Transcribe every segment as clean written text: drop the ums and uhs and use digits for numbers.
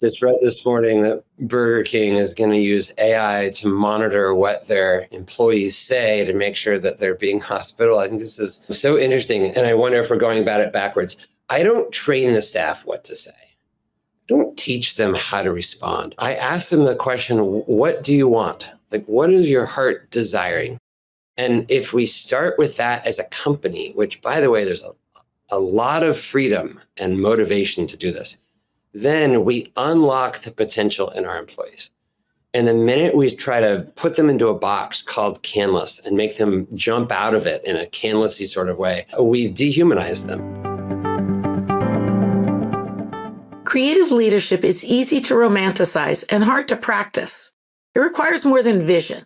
Just read this morning that Burger King is going to use AI to monitor what their employees say to make sure that they're being hospitable. I think this is so interesting. And I wonder if we're going about it backwards. I don't train the staff what to say. I don't teach them how to respond. I ask them the question, what do you want? Like, what is your heart desiring? And if we start with that as a company, which, by the way, there's a lot of freedom and motivation to do this, then we unlock the potential in our employees. And the minute we try to put them into a box called Canlis and make them jump out of it in a Canlis-y sort of way, we dehumanize them. Creative leadership is easy to romanticize and hard to practice. It requires more than vision.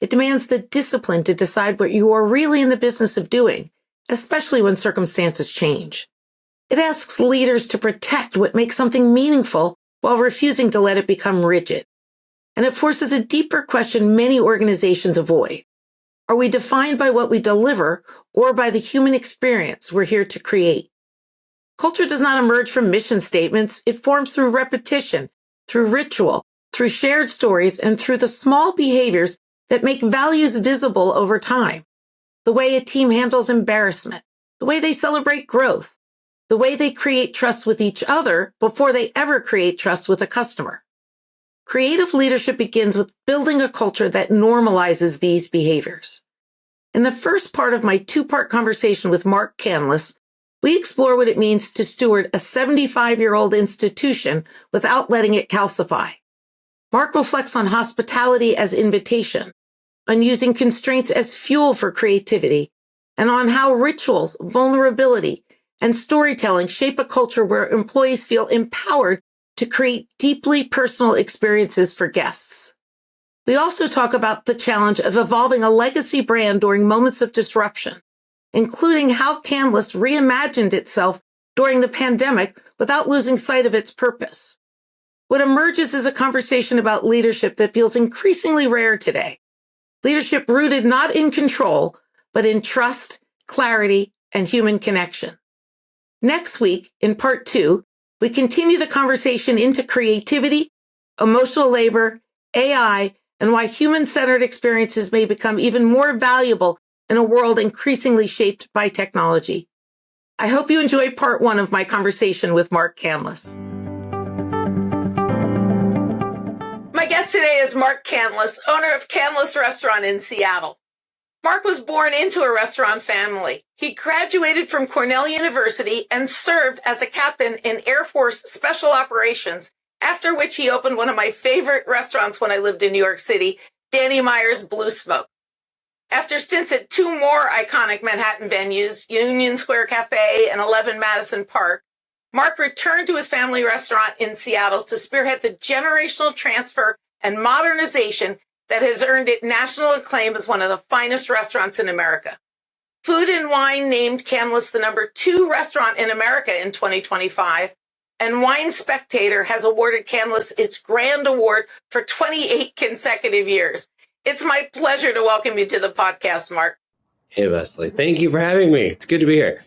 It demands the discipline to decide what you are really in the business of doing, especially when circumstances change. It asks leaders to protect what makes something meaningful while refusing to let it become rigid. And it forces a deeper question many organizations avoid. Are we defined by what we deliver or by the human experience we're here to create? Culture does not emerge from mission statements. It forms through repetition, through ritual, through shared stories, and through the small behaviors that make values visible over time. The way a team handles embarrassment, the way they celebrate growth, the way they create trust with each other before they ever create trust with a customer. Creative leadership begins with building a culture that normalizes these behaviors. In the first part of my two-part conversation with Mark Canlis, we explore what it means to steward a 75-year-old institution without letting it calcify. Mark reflects on hospitality as invitation, on using constraints as fuel for creativity, and on how rituals, vulnerability, and storytelling shape a culture where employees feel empowered to create deeply personal experiences for guests. We also talk about the challenge of evolving a legacy brand during moments of disruption, including how Canlis reimagined itself during the pandemic without losing sight of its purpose. What emerges is a conversation about leadership that feels increasingly rare today. Leadership rooted not in control, but in trust, clarity, and human connection. Next week, in part 2, we continue the conversation into creativity, emotional labor, AI, and why human-centered experiences may become even more valuable in a world increasingly shaped by technology. I hope you enjoy part 1 of my conversation with Mark Canlis. My guest today is Mark Canlis, owner of Canlis Restaurant in Seattle. Mark was born into a restaurant family. He graduated from Cornell University and served as a captain in Air Force Special Operations, after which he opened one of my favorite restaurants when I lived in New York City, Danny Meyer's Blue Smoke. After stints at 2 more iconic Manhattan venues, Union Square Cafe and 11 Madison Park, Mark returned to his family restaurant in Seattle to spearhead the generational transfer and modernization that has earned it national acclaim as one of the finest restaurants in America. Food and Wine named Canlis the #2 restaurant in America in 2025, and Wine Spectator has awarded Canlis its Grand Award for 28 consecutive years. It's my pleasure to welcome you to the podcast, Mark. Hey, Leslie. Thank you for having me. It's good to be here.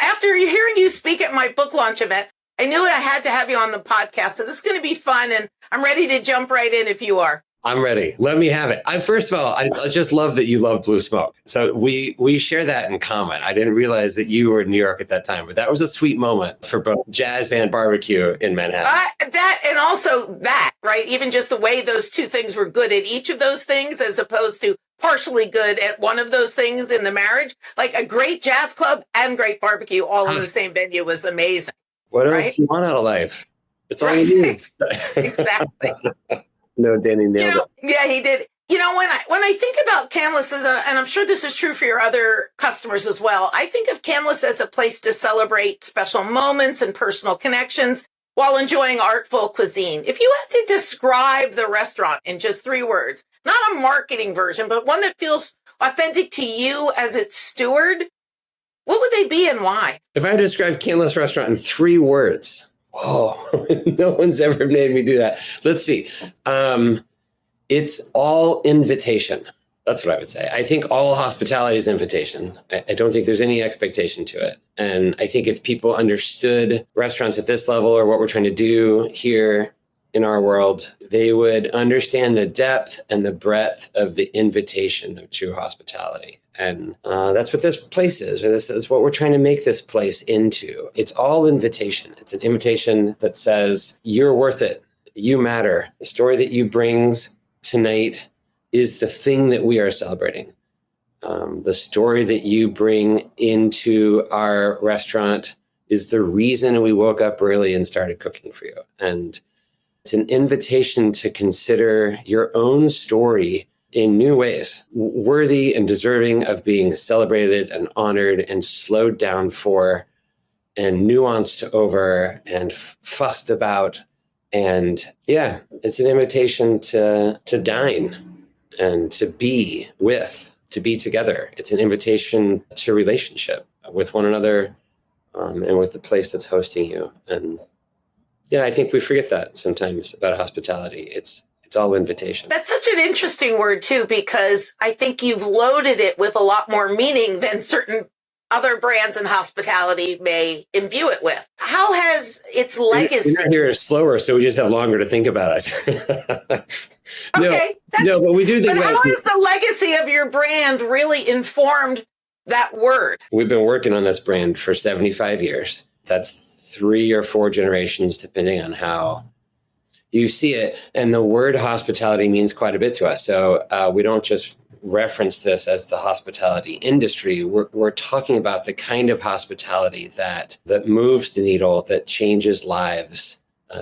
After hearing you speak at my book launch event, I knew I had to have you on the podcast. So this is going to be fun, and I'm ready to jump right in if you are. I'm ready. Let me have it. First of all, I just love that you love Blue Smoke. So we share that in common. I didn't realize that you were in New York at that time, but that was a sweet moment for both jazz and barbecue in Manhattan. That and also that, right? Even just the way those two things were good at each of those things as opposed to partially good at one of those things in the marriage. Like a great jazz club and great barbecue all in the same venue was amazing. What else do you want out of life? It's all you need. Exactly. No, Danny nailed it. Yeah, he did. You know, when I think about Canlis and I'm sure this is true for your other customers as well, I think of Canlis as a place to celebrate special moments and personal connections while enjoying artful cuisine. If you had to describe the restaurant in just 3 words, not a marketing version, but one that feels authentic to you as its steward, what would they be and why? If I describe Canlis Restaurant in 3 words, no one's ever made me do that. Let's see. It's all invitation. That's what I would say. I think all hospitality is invitation. I don't think there's any expectation to it. And I think if people understood restaurants at this level or what we're trying to do here in our world, they would understand the depth and the breadth of the invitation of true hospitality. And that's what this place is. Or this is what we're trying to make this place into. It's all invitation. It's an invitation that says, you're worth it. You matter. The story that you bring tonight is the thing that we are celebrating. The story that you bring into our restaurant is the reason we woke up early and started cooking for you. And it's an invitation to consider your own story in new ways, worthy and deserving of being celebrated and honored and slowed down for and nuanced over and fussed about. And yeah, it's an invitation to dine and to be with, to be together. It's an invitation to relationship with one another and with the place that's hosting you. And yeah, I think we forget that sometimes about hospitality. It's all invitation. That's such an interesting word too, because I think you've loaded it with a lot more meaning than certain other brands in hospitality may imbue it with. How has its legacy... You're not here slower, so we just have longer to think about it. Okay. No, but we do think about it. How has the legacy of your brand really informed that word? We've been working on this brand for 75 years. That's 3 or 4 generations, depending on how you see it. And the word hospitality means quite a bit to us. So we don't just reference this as the hospitality industry. We're talking about the kind of hospitality that moves the needle, that changes lives,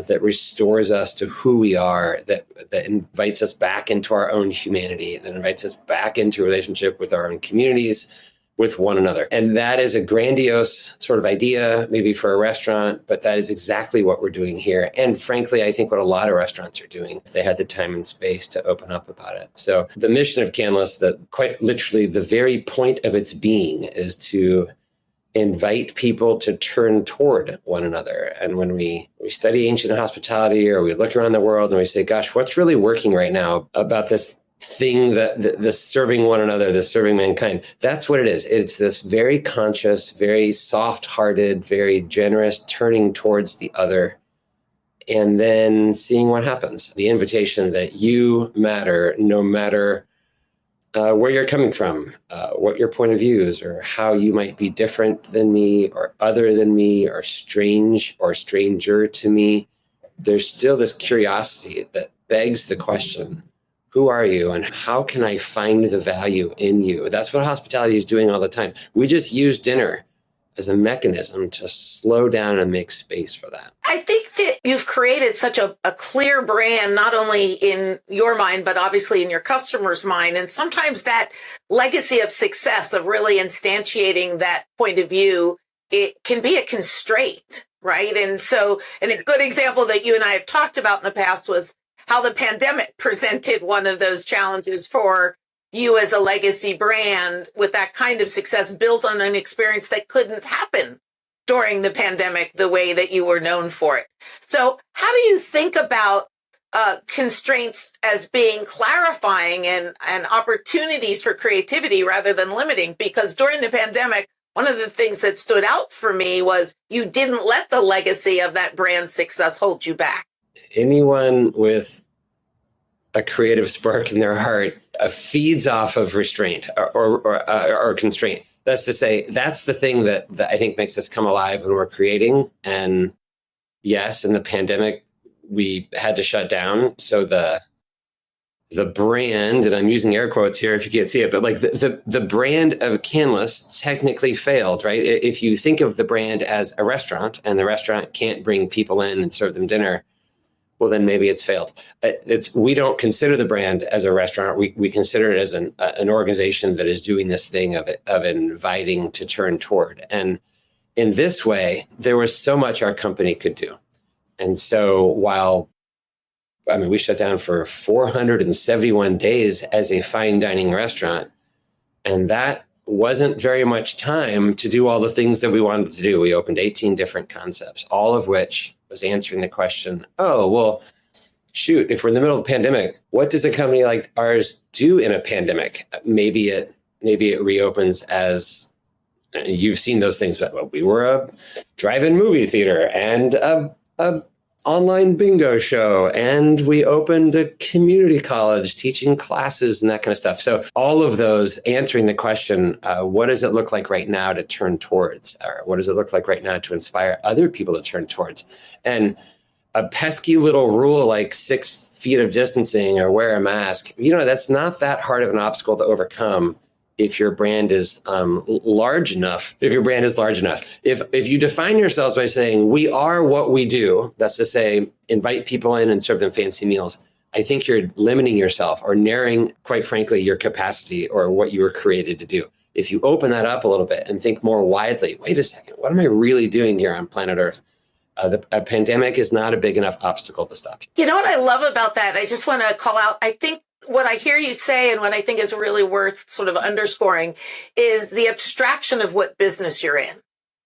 that restores us to who we are, that invites us back into our own humanity, that invites us back into relationship with our own communities, with one another. And that is a grandiose sort of idea, maybe for a restaurant, but that is exactly what we're doing here. And frankly, I think what a lot of restaurants are doing, if they had the time and space to open up about it. So the mission of Canlis, that quite literally the very point of its being, is to invite people to turn toward one another. And when we study ancient hospitality, or we look around the world and we say, gosh, what's really working right now about this thing, that the serving one another, the serving mankind, that's what it is. It's this very conscious, very soft-hearted, very generous turning towards the other, and then seeing what happens. The invitation that you matter, no matter where you're coming from, what your point of view is, or how you might be different than me, or other than me, or strange or stranger to me. There's still this curiosity that begs the question, who are you and how can I find the value in you? That's what hospitality is doing all the time. We just use dinner as a mechanism to slow down and make space for that. I think that you've created such a clear brand, not only in your mind, but obviously in your customer's mind. And sometimes that legacy of success, of really instantiating that point of view, it can be a constraint, right? And so, and a good example that you and I have talked about in the past was how the pandemic presented one of those challenges for you as a legacy brand, with that kind of success built on an experience that couldn't happen during the pandemic the way that you were known for it. So how do you think about constraints as being clarifying and opportunities for creativity rather than limiting? Because during the pandemic, one of the things that stood out for me was you didn't let the legacy of that brand success hold you back. Anyone with a creative spark in their heart feeds off of restraint or constraint. That's to say, that's the thing that I think makes us come alive when we're creating. And yes, in the pandemic, we had to shut down. So the brand, and I'm using air quotes here if you can't see it, but like the brand of Canlis technically failed, right? If you think of the brand as a restaurant and the restaurant can't bring people in and serve them dinner, well, then maybe it's failed. We don't consider the brand as a restaurant. We consider it as an organization that is doing this thing of inviting to turn toward. And in this way, there was so much our company could do. And so while, we shut down for 471 days as a fine dining restaurant, and that wasn't very much time to do all the things that we wanted to do. We opened 18 different concepts, all of which was answering the question, shoot, if we're in the middle of a pandemic, what does a company like ours do in a pandemic? Maybe it reopens as you've seen those things, but we were a drive-in movie theater and a online bingo show, and we opened a community college teaching classes and that kind of stuff. So all of those answering the question, what does it look like right now to turn towards? Or what does it look like right now to inspire other people to turn towards? And a pesky little rule like 6 feet of distancing or wear a mask, that's not that hard of an obstacle to overcome if your brand is large enough. If you define yourselves by saying, we are what we do, that's to say, invite people in and serve them fancy meals, I think you're limiting yourself or narrowing, quite frankly, your capacity or what you were created to do. If you open that up a little bit and think more widely, wait a second, what am I really doing here on planet Earth? A pandemic is not a big enough obstacle to stop you. You know what I love about that? I just want to call out, I think what I hear you say and what I think is really worth sort of underscoring is the abstraction of what business you're in.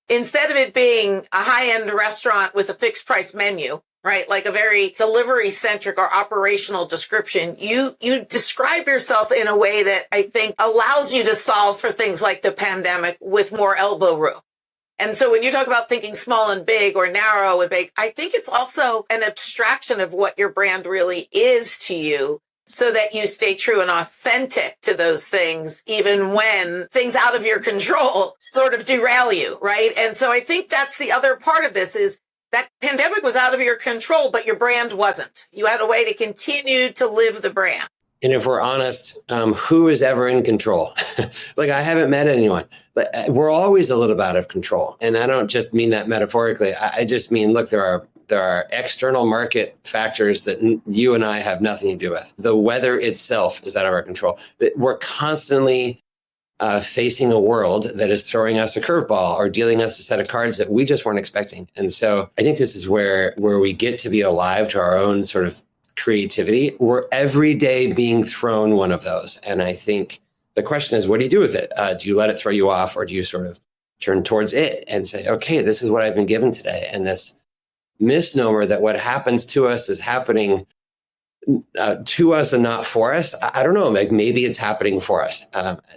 Instead of it being a high-end restaurant with a fixed price menu, right? Like a very delivery centric or operational description, you describe yourself in a way that I think allows you to solve for things like the pandemic with more elbow room. And so when you talk about thinking small and big or narrow and big, I think it's also an abstraction of what your brand really is to you so that you stay true and authentic to those things, even when things out of your control sort of derail you, right? And so I think that's the other part of this is that pandemic was out of your control, but your brand wasn't. You had a way to continue to live the brand. And if we're honest, who is ever in control? Like, I haven't met anyone, but we're always a little bit out of control. And I don't just mean that metaphorically. I just mean, look, there are external market factors that you and I have nothing to do with. The weather itself is out of our control. We're constantly facing a world that is throwing us a curveball or dealing us a set of cards that we just weren't expecting. And so I think this is where we get to be alive to our own sort of creativity. We're every day being thrown one of those. And I think the question is, what do you do with it? Do you let it throw you off, or do you sort of turn towards it and say, okay, this is what I've been given today? And this misnomer that what happens to us is happening to us and not for us. I don't know, like maybe it's happening for us.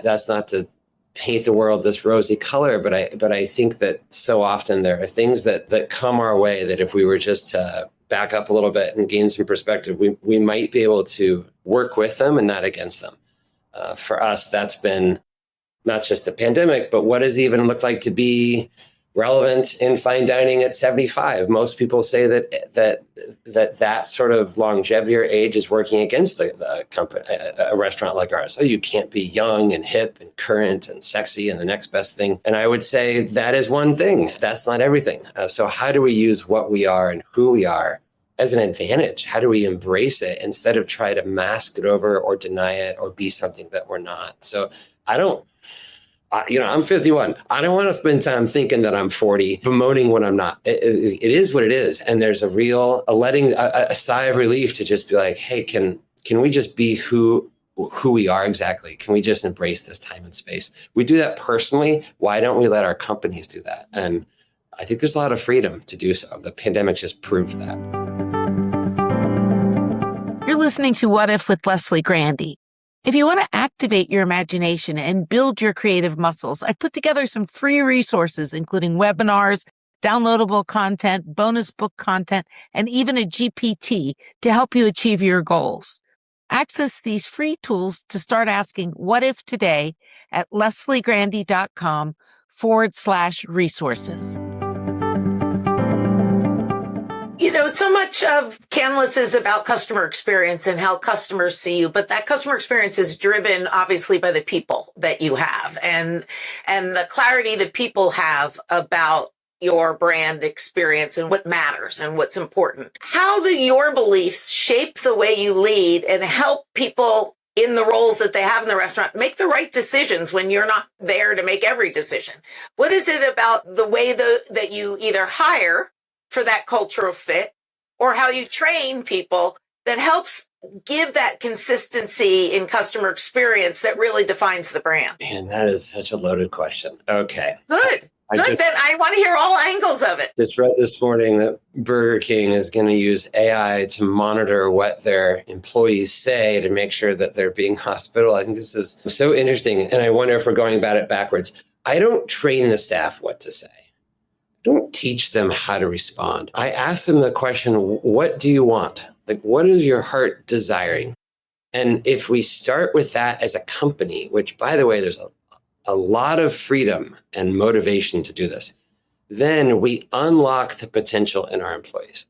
That's not to paint the world this rosy color, but I think that so often there are things that come our way that if we were just to back up a little bit and gain some perspective, we might be able to work with them and not against them. For us, that's been not just a pandemic, but what does it even look like to be relevant in fine dining at 75? Most people say that sort of longevity or age is working against the company, a restaurant like ours. Oh, you can't be young and hip and current and sexy and the next best thing. And I would say that is one thing. That's not everything. So how do we use what we are and who we are as an advantage? How do we embrace it instead of try to mask it over or deny it or be something that we're not? So I'm 51. I don't want to spend time thinking that I'm 40, bemoaning when I'm not. It is what it is. And there's a sigh of relief to just be like, hey, can we just be who we are exactly? Can we just embrace this time and space? We do that personally. Why don't we let our companies do that? And I think there's a lot of freedom to do so. The pandemic just proved that. You're listening to What If with Leslie Grandy. If you want to activate your imagination and build your creative muscles, I've put together some free resources, including webinars, downloadable content, bonus book content, and even a GPT to help you achieve your goals. Access these free tools to start asking what if today at lesliegrandy.com/resources. So much of Canlis is about customer experience and how customers see you, but that customer experience is driven obviously by the people that you have and the clarity that people have about your brand experience and what matters and what's important. How do your beliefs shape the way you lead and help people in the roles that they have in the restaurant make the right decisions when you're not there to make every decision? What is it about the way that you either hire for that cultural fit or how you train people that helps give that consistency in customer experience that really defines the brand? Man, that is such a loaded question. Okay. Good. I Good. just Then I want to hear all angles of it. just read this morning that Burger King is going to use AI to monitor what their employees say to make sure that they're being hospitable. I think this is so interesting. And I wonder if we're going about it backwards. I don't train the staff what to say. I don't teach them how to respond. I ask them the question, what do you want? Like, what is your heart desiring? And if we start with that as a company, which, by the way, there's a lot of freedom and motivation to do this, then we unlock the potential in our employees.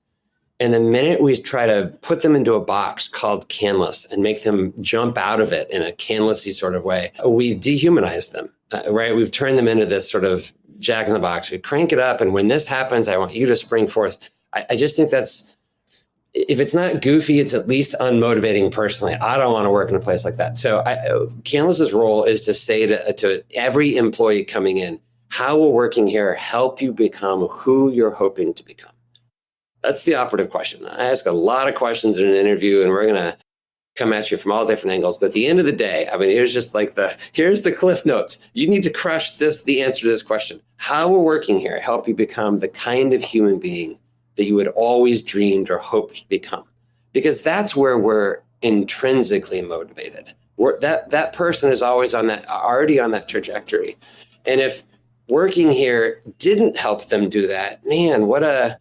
And the minute we try to put them into a box called Canlis and make them jump out of it in a Canlis-y sort of way, we've dehumanized them, right? We've turned them into this sort of jack in the box. We crank it up, and when this happens, I want you to spring forth. I just think that's, if it's not goofy, it's at least unmotivating personally. I don't want to work in a place like that. So Canlis's role is to say to every employee coming in, how will working here help you become who you're hoping to become? That's the operative question. I ask a lot of questions in an interview, and we're going to come at you from all different angles. But at the end of the day, I mean, here's the cliff notes. You need to crush the answer to this question. How will working here help you become the kind of human being that you had always dreamed or hoped to become? Because that's where we're intrinsically motivated. That person is always already on that trajectory. And if working here didn't help them do that, man, what a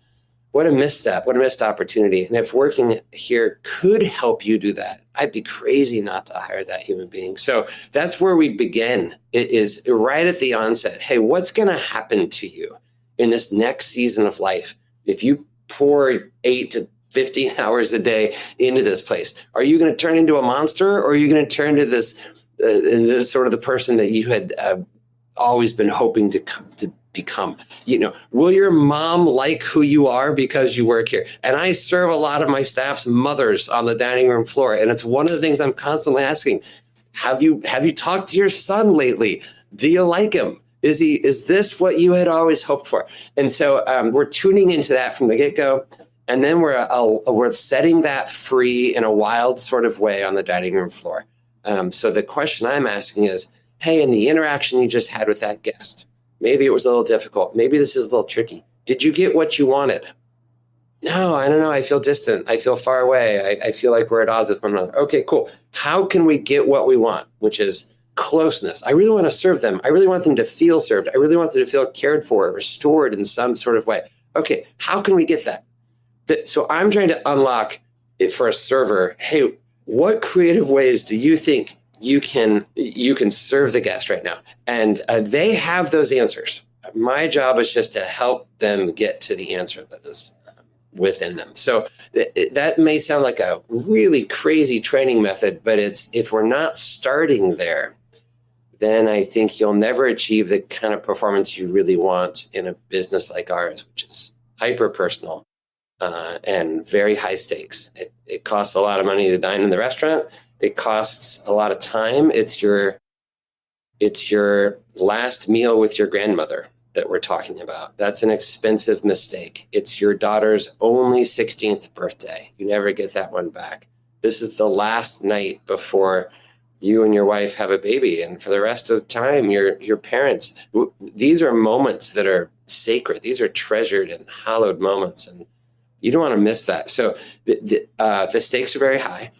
misstep, what a missed opportunity. And if working here could help you do that, I'd be crazy not to hire that human being. So that's where we begin. It is right at the onset. Hey, what's going to happen to you in this next season of life if you pour 8 to 15 hours a day into this place? Are you going to turn into a monster, or are you going to turn to this sort of the person that you had always been hoping to become? Will your mom like who you are because you work here? And I serve a lot of my staff's mothers on the dining room floor, and it's one of the things I'm constantly asking. Have you talked to your son lately? Do you like him? Is this what you had always hoped for? And so we're tuning into that from the get-go, and then we're setting that free in a wild sort of way on the dining room floor. So the question I'm asking is, hey, in the interaction you just had with that guest, maybe it was a little difficult. Maybe this is a little tricky. Did you get what you wanted? No, I don't know. I feel distant. I feel far away. I feel like we're at odds with one another. Okay, cool. How can we get what we want, which is closeness? I really want to serve them. I really want them to feel served. I really want them to feel cared for, restored in some sort of way. Okay, how can we get that? So I'm trying to unlock it for a server. Hey, what creative ways do you think you can serve the guest right now? And they have those answers. My job is just to help them get to the answer that is within them. So that may sound like a really crazy training method, but if we're not starting there, then I think you'll never achieve the kind of performance you really want in a business like ours, which is hyper personal and very high stakes. It costs a lot of money to dine in the restaurant. It costs a lot of time. It's your last meal with your grandmother that we're talking about. That's an expensive mistake. It's your daughter's only 16th birthday. You never get that one back. This is the last night before you and your wife have a baby. And for the rest of the time, your parents. These are moments that are sacred. These are treasured and hallowed moments. And you don't want to miss that. So the stakes are very high.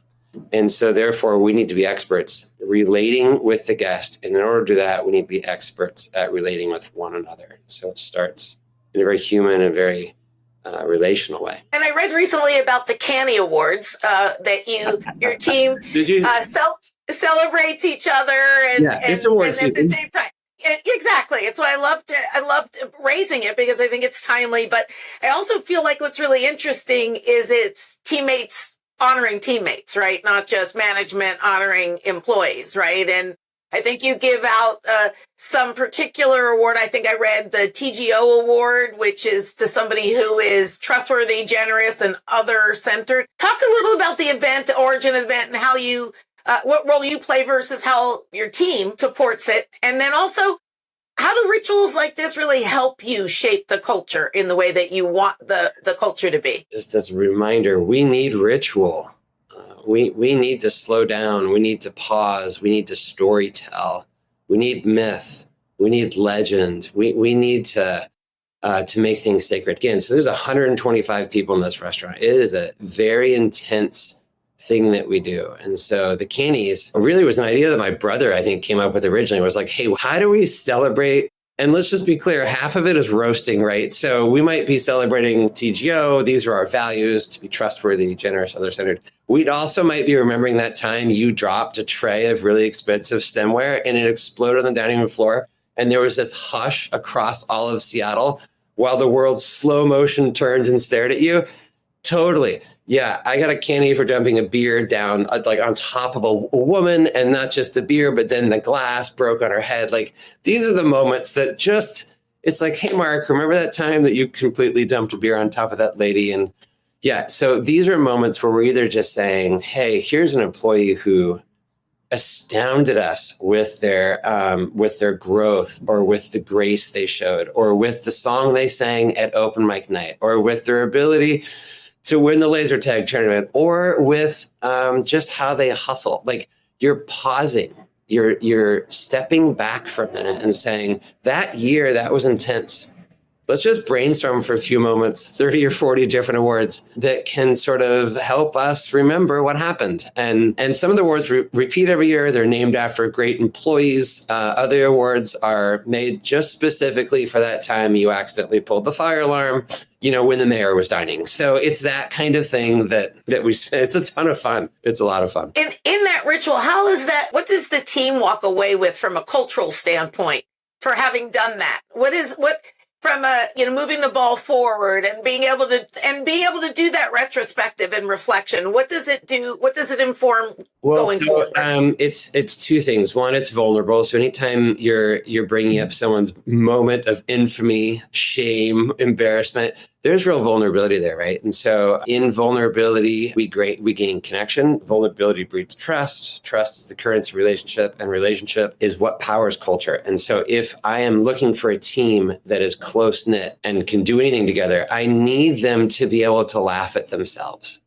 And so therefore, we need to be experts relating with the guest. And in order to do that, we need to be experts at relating with one another. So it starts in a very human and very relational way. And I read recently about the Canny Awards that your team celebrates each other and it's awards and at the same time. Exactly. It's why I loved raising it, because I think it's timely. But I also feel like what's really interesting is it's teammates honoring teammates, right? Not just management honoring employees, right? And I think you give out some particular award. I think I read the TGO award, which is to somebody who is trustworthy, generous, and other-centered. Talk a little about the event, the origin event, and how what role you play versus how your team supports it. And then also, how do rituals like this really help you shape the culture in the way that you want the culture to be? Just as a reminder, we need ritual. We need to slow down. We need to pause. We need to story tell. We need myth. We need legend. We need to make things sacred again. So there's 125 people in this restaurant. It is a very intense thing that we do. And so the cannies really was an idea that my brother, I think, came up with originally. It was like, hey, how do we celebrate? And let's just be clear, half of it is roasting, right? So we might be celebrating TGO. These are our values: to be trustworthy, generous, other-centered. We'd also might be remembering that time you dropped a tray of really expensive stemware and it exploded on the dining room floor. And there was this hush across all of Seattle while the world slow motion turned and stared at you. Totally. Yeah, I got a candy for dumping a beer down like on top of a woman, and not just the beer, but then the glass broke on her head. Like, these are the moments that just, it's like, hey, Mark, remember that time that you completely dumped a beer on top of that lady? And yeah, so these are moments where we're either just saying, hey, here's an employee who astounded us with their growth, or with the grace they showed, or with the song they sang at open mic night, or with their ability to win the laser tag tournament, or with just how they hustle. Like, you're pausing, you're stepping back for a minute and saying, that year, that was intense. Let's just brainstorm for a few moments, 30 or 40 different awards that can sort of help us remember what happened. And some of the awards repeat every year. They're named after great employees. Other awards are made just specifically for that time you accidentally pulled the fire alarm, when the mayor was dining. So it's that kind of thing that it's a ton of fun. It's a lot of fun. In that ritual, what does the team walk away with from a cultural standpoint for having done that? From moving the ball forward and being able to do that retrospective and reflection, what does it do? What does it inform going forward? It's two things. One, it's vulnerable. So anytime you're bringing up someone's moment of infamy, shame, embarrassment, there's real vulnerability there, right? And so in vulnerability, we gain connection. Vulnerability breeds trust. Trust is the currency of relationship, and relationship is what powers culture. And so if I am looking for a team that is close-knit and can do anything together, I need them to be able to laugh at themselves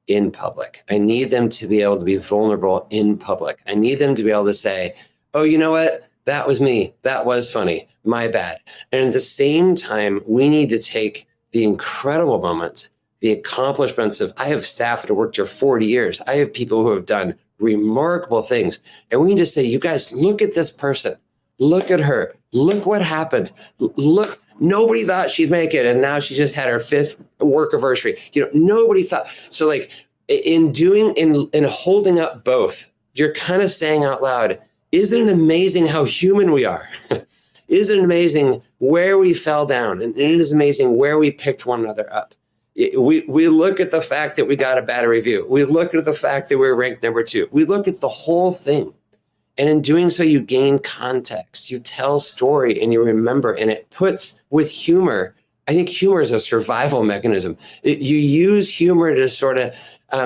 in public. I need them to be able to be vulnerable in public. I need them to be able to say, oh, you know what? That was me. That was funny. My bad. And at the same time, we need to take the incredible moments, the accomplishments of, I have staff that have worked here 40 years. I have people who have done remarkable things. And we need to say, you guys, look at this person. Look at her. Look what happened. Look, nobody thought she'd make it. And now she just had her 5th work anniversary. Nobody thought. So like in holding up both, you're kind of saying out loud, isn't it amazing how human we are? Isn't it amazing where we fell down? And it is amazing where we picked one another up. We look at the fact that we got a bad review. We look at the fact that we're ranked number 2. We look at the whole thing. And in doing so, you gain context. You tell story and you remember. And it puts, with humor, I think humor is a survival mechanism. You use humor to sort of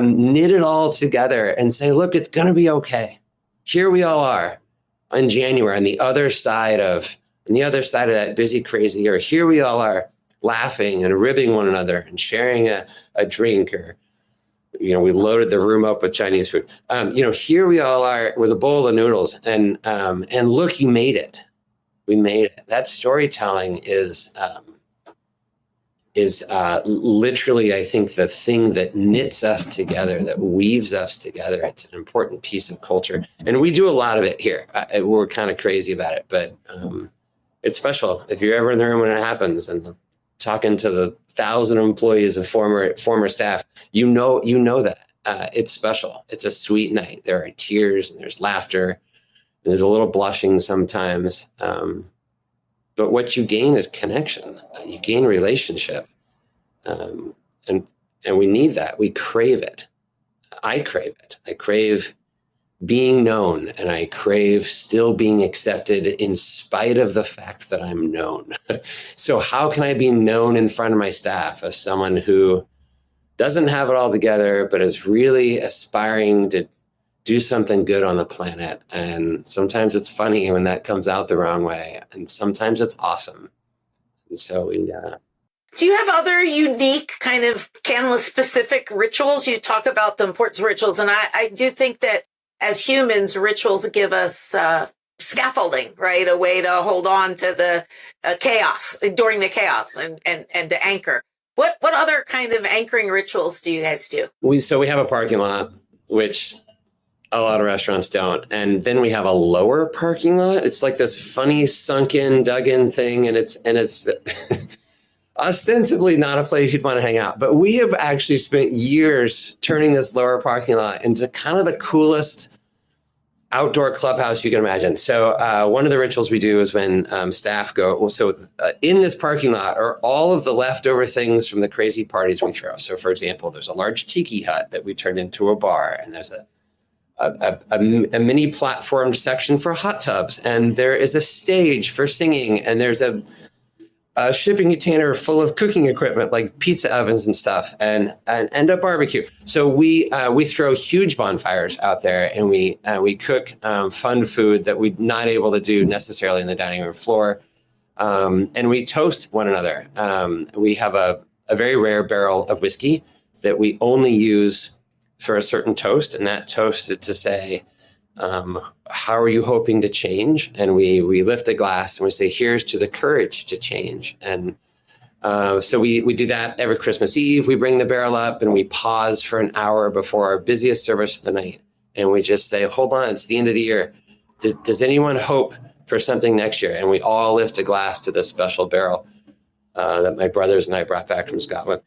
knit it all together and say, look, it's going to be okay. Here we all are in January on the other side of that busy, crazy year. Here we all are laughing and ribbing one another and sharing a drink, or, we loaded the room up with Chinese food. Here we all are with a bowl of noodles, and look, you made it. We made it. That storytelling is literally, I think, the thing that knits us together, that weaves us together. It's an important piece of culture. And we do a lot of it here. We're kind of crazy about it, but it's special. If you're ever in the room when it happens and talking to the 1,000 employees of former staff, you know that. It's special. It's a sweet night. There are tears and there's laughter. And there's a little blushing sometimes. But what you gain is connection. You gain relationship. And we need that. We crave it. I crave it. I crave being known, and I crave still being accepted in spite of the fact that I'm known. So how can I be known in front of my staff as someone who doesn't have it all together, but is really aspiring to do something good on the planet? And sometimes it's funny when that comes out the wrong way, and sometimes it's awesome. And so do you have other unique kind of Canlis specific rituals? You talk about the importance of rituals, and I do think that as humans, rituals give us scaffolding, right? A way to hold on to the chaos during the chaos and to anchor. What other kind of anchoring rituals do you guys do? We have a parking lot, which a lot of restaurants don't. And then we have a lower parking lot. It's like this funny sunken, dug in thing. And it's ostensibly not a place you'd want to hang out. But we have actually spent years turning this lower parking lot into kind of the coolest outdoor clubhouse you can imagine. So one of the rituals we do is when staff go, in this parking lot are all of the leftover things from the crazy parties we throw. So for example, there's a large tiki hut that we turned into a bar, and there's a mini platform section for hot tubs, and there is a stage for singing, and there's a shipping container full of cooking equipment like pizza ovens and stuff, and a barbecue. So we throw huge bonfires out there, and we cook fun food that we're not able to do necessarily in the dining room floor, and we toast one another. We have a very rare barrel of whiskey that we only use for a certain toast, and that toast is to say, how are you hoping to change? And we lift a glass and we say, here's to the courage to change. And so we do that every Christmas Eve. We bring the barrel up and we pause for an hour before our busiest service of the night. And we just say, hold on, it's the end of the year. Does anyone hope for something next year? And we all lift a glass to this special barrel that my brothers and I brought back from Scotland.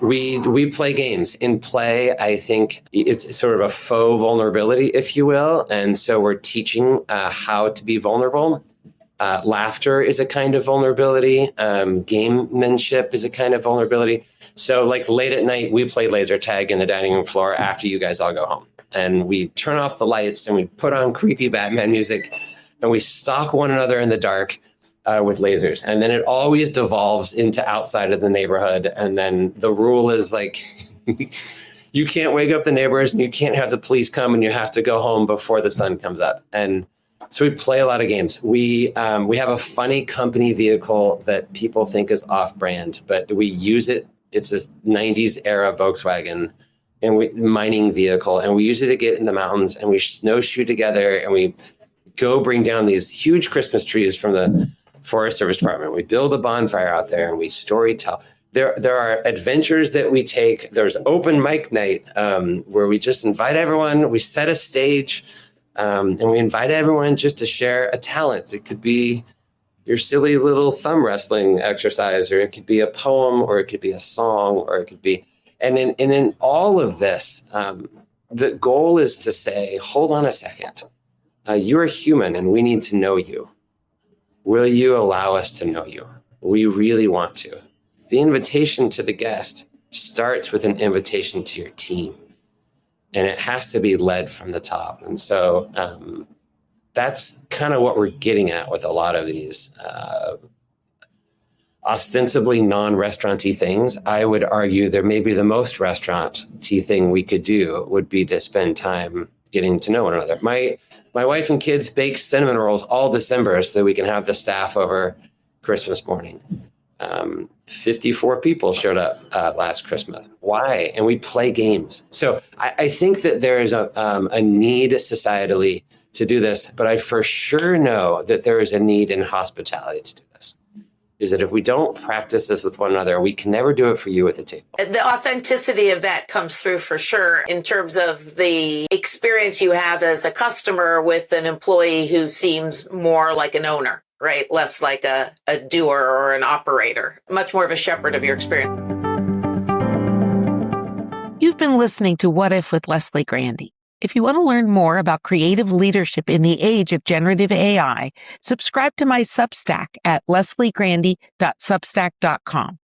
We play games. In play, I think it's sort of a faux vulnerability, if you will. And so we're teaching how to be vulnerable. Laughter is a kind of vulnerability. Gamemanship is a kind of vulnerability. So like late at night, we play laser tag in the dining room floor after you guys all go home. And we turn off the lights and we put on creepy Batman music and we stalk one another in the dark with lasers. And then it always devolves into outside of the neighborhood. And then the rule is like, you can't wake up the neighbors and you can't have the police come and you have to go home before the sun comes up. And so we play a lot of games. We have a funny company vehicle that people think is off-brand, but we use it. It's this 90s era Volkswagen and mining vehicle. And we use it to get in the mountains and we snowshoe together and we go bring down these huge Christmas trees from the Forest Service Department. We build a bonfire out there and we story tell. There are adventures that we take. There's open mic night where we just invite everyone. We set a stage and we invite everyone just to share a talent. It could be your silly little thumb wrestling exercise, or it could be a poem, or it could be a song, or it could be. And in all of this, the goal is to say, hold on a second. You're a human and we need to know you. Will you allow us to know you? We really want to. The invitation to the guest starts with an invitation to your team, and it has to be led from the top. And so that's kind of what we're getting at with a lot of these ostensibly non-restaurant-y things. I would argue there may be the most restaurant-y thing we could do would be to spend time getting to know one another. My wife and kids bake cinnamon rolls all December so that we can have the staff over Christmas morning. 54 people showed up last Christmas. Why? And we play games. So I think that there is a need societally to do this, but I for sure know that there is a need in hospitality to do this. Is that if we don't practice this with one another, we can never do it for you at the table. The authenticity of that comes through for sure in terms of the experience you have as a customer with an employee who seems more like an owner, right? Less like a doer or an operator, much more of a shepherd of your experience. You've been listening to What If with Leslie Grandy. If you want to learn more about creative leadership in the age of generative AI, subscribe to my Substack at lesliegrandy.substack.com.